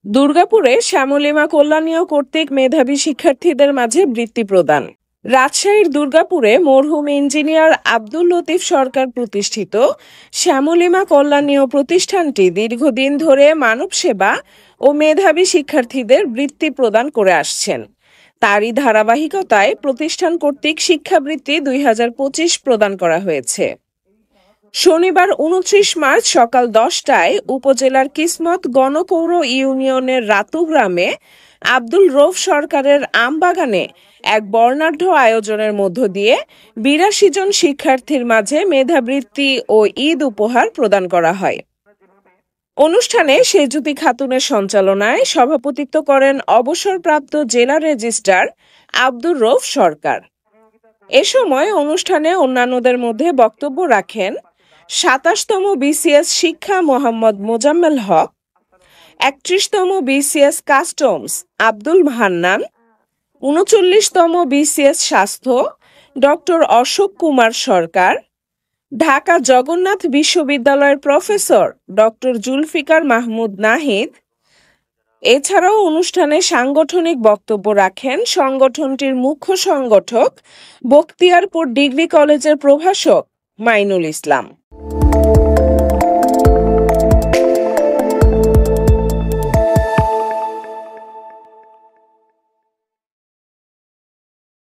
দুর্গাপুরে শ্যামলিমা কল্যাণীয় কর্তৃক মেধাবী শিক্ষার্থীদের মাঝে বৃত্তি প্রদান। রাজশাহীর দুর্গাপুরে মরহুম ইঞ্জিনিয়ার আব্দুল লতিফ সরকার প্রতিষ্ঠিত শ্যামলিমা কল্যাণীয় প্রতিষ্ঠানটি দীর্ঘদিন ধরে মানব সেবা ও মেধাবী শিক্ষার্থীদের বৃত্তি প্রদান করে আসছেন। তারই ধারাবাহিকতায় প্রতিষ্ঠান কর্তৃক শিক্ষাবৃত্তি 2025 প্রদান করা হয়েছে। শনিবার 29 মার্চ সকাল 10টায় উপজেলার কিসমত গণপৌর ইউনিয়নের রাতু গ্রামে আব্দুল রৌফ সরকারের আমবাগানে এক বর্ণাঢ্য আয়োজনের মধ্য দিয়ে 82 জন শিক্ষার্থীর মাঝে মেধাবৃত্তি ও ঈদ উপহার প্রদান করা হয়। অনুষ্ঠানে সেজুতি খাতুনের সঞ্চালনায় সভাপতিত্ব করেন অবসরপ্রাপ্ত জেলা রেজিস্ট্রার আব্দুর রৌফ সরকার। এ সময় অনুষ্ঠানে অন্যান্যদের মধ্যে বক্তব্য রাখেন 27তম বিসিএস শিক্ষা মোহাম্মদ মোজাম্মেল হক, 31তম বিসিএস কাস্টমস আব্দুল হান্নান, 39তম বিসিএস স্বাস্থ্য ডক্টর অশোক কুমার সরকার, ঢাকা জগন্নাথ বিশ্ববিদ্যালয়ের প্রফেসর ডক্টর জুলফিকার মাহমুদ নাহিদ। এছাড়াও অনুষ্ঠানে সাংগঠনিক বক্তব্য রাখেন সংগঠনটির মুখ্য সংগঠক বখতিয়ারপুর ডিগ্রি কলেজের প্রভাষক মাইনুল ইসলাম।